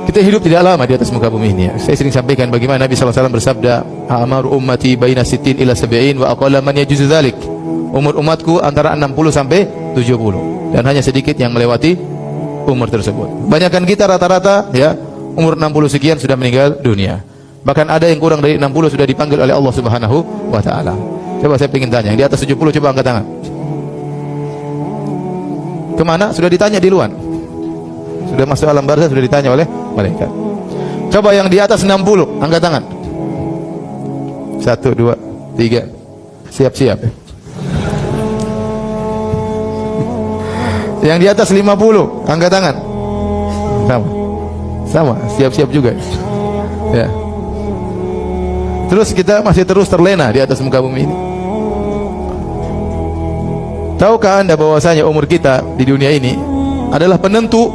Kita hidup tidak lama di atas muka bumi ini ya. Saya sering sampaikan bagaimana Nabi SAW bersabda, "A'maru ummati baina sittin ila sab'in wa aqalla man yajuzu dzalik." Umur umatku antara 60 sampai 70 dan hanya sedikit yang melewati umur tersebut. Banyakkan kita rata-rata ya umur 60 sekian sudah meninggal dunia. Bahkan ada yang kurang dari 60 sudah dipanggil oleh Allah Subhanahu wa taala. Coba saya ingin tanya, yang di atas 70 coba angkat tangan. Kemana? Sudah ditanya di luar. Sudah masuk alam barzah, sudah ditanya oleh malaikat. Coba yang di atas 60, angkat tangan. 1, 2, 3. Siap-siap ya. Yang di atas 50, angkat tangan. Sama, siap-siap juga. Ya. Terus kita masih terus terlena di atas muka bumi ini. Tahukah Anda bahwasanya umur kita di dunia ini adalah penentu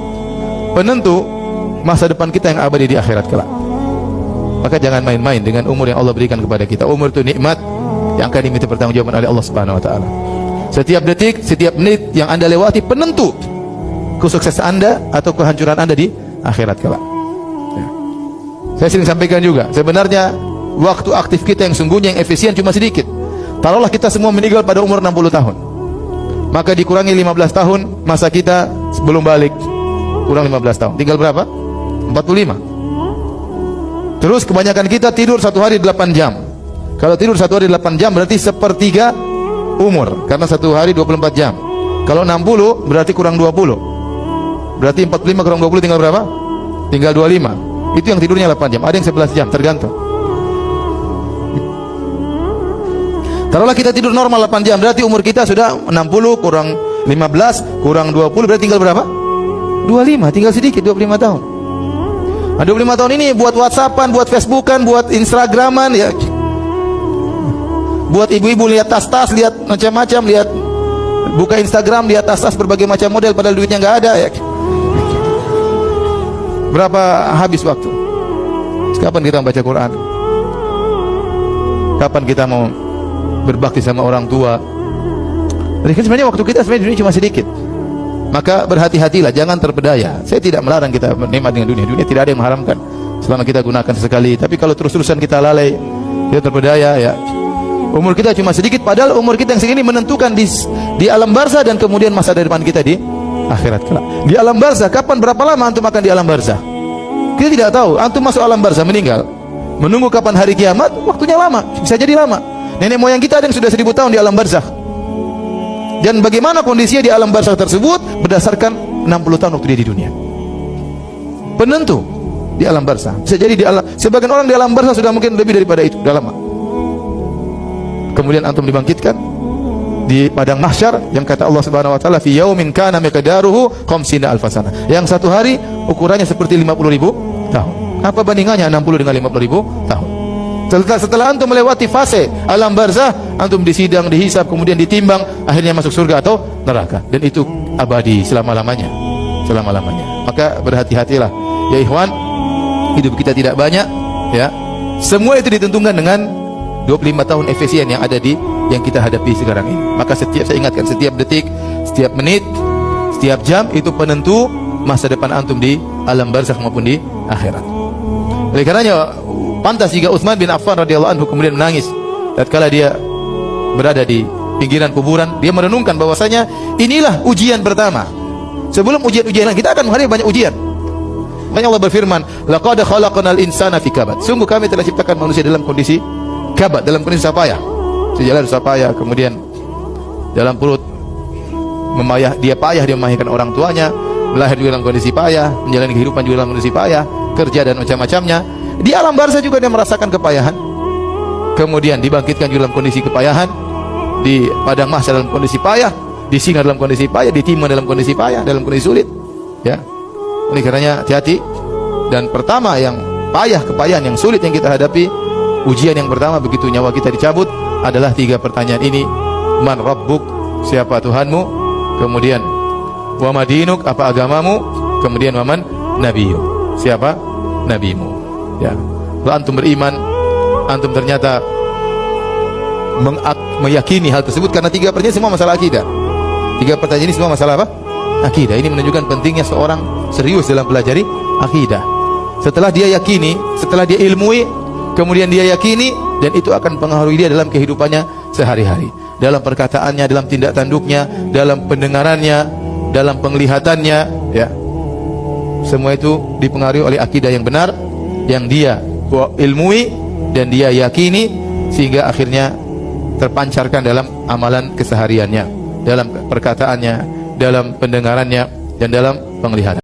masa depan kita yang abadi di akhirat kelak. Maka jangan main-main dengan umur yang Allah berikan kepada kita. Umur itu nikmat yang akan diminta pertanggungjawaban oleh Allah Subhanahu wa taala. Setiap detik, setiap menit yang Anda lewati penentu kesuksesan Anda atau kehancuran Anda di akhirat kelak. Ya. Saya sering sampaikan juga, sebenarnya waktu aktif kita yang sungguhnya yang efisien cuma sedikit. Taruhlah kita semua meninggal pada umur 60 tahun. Maka dikurangi 15 tahun masa kita sebelum balik. Kurang 15 tahun. Tinggal berapa? 45. Terus kebanyakan kita tidur satu hari 8 jam. Kalau tidur satu hari 8 jam berarti sepertiga umur. Karena satu hari 24 jam. Kalau 60 berarti kurang 20. Berarti 45 kurang 20 tinggal berapa? Tinggal 25. Itu yang tidurnya 8 jam. Ada yang 11 jam, tergantung. Taruhlah kita tidur normal 8 jam, berarti umur kita sudah 60 kurang 15 kurang 20 berarti tinggal berapa? 25, tinggal sedikit, 25 tahun. Nah, 25 tahun ini buat WhatsAppan, buat Facebookan, buat Instagraman ya. Buat ibu-ibu lihat tas-tas, lihat macam-macam, lihat buka Instagram, lihat tas-tas berbagai macam model padahal duitnya nggak ada ya. Berapa habis waktu? Kapan kita baca Quran? Kapan kita mau berbakti sama orang tua? Jadi kan sebenarnya waktu kita sebenarnya dunia cuma sedikit. Maka berhati-hatilah, jangan terpedaya. Saya tidak melarang kita bernikmat dengan dunia. Dunia tidak ada yang mengharamkan selama kita gunakan sesekali. Tapi kalau terus-terusan kita lalai, kita terpedaya ya. Umur kita cuma sedikit, padahal umur kita yang segini menentukan di alam barzah dan kemudian masa depan kita di akhirat kelak. Di alam barzah, kapan berapa lama antum akan di alam barzah? Kita tidak tahu. Antum masuk alam barzah meninggal, menunggu kapan hari kiamat, waktunya lama, bisa jadi lama. Nenek moyang kita ada yang sudah 1000 tahun di alam barzah. Dan bagaimana kondisinya di alam barzah tersebut berdasarkan 60 tahun waktu dia di dunia. Penentu di alam barzah. Bisa jadi di alam, sebagian orang di alam barzah sudah mungkin lebih daripada itu, sudah lama. Kemudian antum dibangkitkan di padang mahsyar yang kata Allah Subhanahu wa taala fi yaumin kana miqdaruhu 50 alf sana. Yang satu hari ukurannya seperti 50.000 tahun. Apa bandingannya 60 dengan 50.000 tahun? Setelah antum melewati fase alam barzah, antum disidang, dihisab, kemudian ditimbang, akhirnya masuk surga atau neraka. Dan itu abadi selama-lamanya. Selama-lamanya. Maka berhati-hatilah ya ikhwan, hidup kita tidak banyak ya. Semua itu ditentukan dengan 25 tahun efisien yang ada yang kita hadapi sekarang ini. Maka saya ingatkan, setiap detik, setiap menit, setiap jam itu penentu masa depan antum di alam barzakh maupun di akhirat. Oleh karenanya pantas jika Utsman bin Affan radhiyallahu anhu kemudian menangis tatkala dia berada di pinggiran kuburan, dia merenungkan bahwasanya inilah ujian pertama. Sebelum ujian-ujian kita akan menghadapi banyak ujian. Makanya Allah berfirman, laqad khalaqnal insana fi kabad. Sungguh kami telah ciptakan manusia dalam kondisi kabad, dalam kondisi susah payah. Sejalan susah payah, kemudian dalam perut dia memahirkan orang tuanya, melahir juga dalam kondisi payah, menjalani kehidupan juga dalam kondisi payah, kerja dan macam-macamnya. Di alam barzah juga dia merasakan kepayahan. Kemudian dibangkitkan juga dalam kondisi kepayahan, di padang mahsyar dalam kondisi payah, disiksa dalam kondisi payah, ditimbang dalam kondisi payah, dalam kondisi sulit. Ya. Oleh karenanya hati-hati. Dan pertama yang payah, kepayahan yang sulit yang kita hadapi, ujian yang pertama begitu nyawa kita dicabut adalah 3 pertanyaan ini. Man rabbuk, siapa Tuhanmu? Kemudian wa madinuk, apa agamamu? Kemudian wa man nabiyyu, siapa nabimu? Ya. Kalau antum beriman, antum ternyata meyakini hal tersebut, karena 3 pertanyaan semua masalah akidah. 3 pertanyaan ini semua masalah apa? akidah. Ini menunjukkan pentingnya seorang serius dalam pelajari akidah. Setelah dia yakini, setelah dia ilmui, kemudian dia yakini, dan itu akan mempengaruhi dia dalam kehidupannya sehari-hari, dalam perkataannya, dalam tindak tanduknya, dalam pendengarannya, dalam penglihatannya, ya. Semua itu dipengaruhi oleh akidah yang benar yang dia ilmui dan dia yakini, sehingga akhirnya terpancarkan dalam amalan kesehariannya, dalam perkataannya, dalam pendengarannya, dan dalam penglihatan.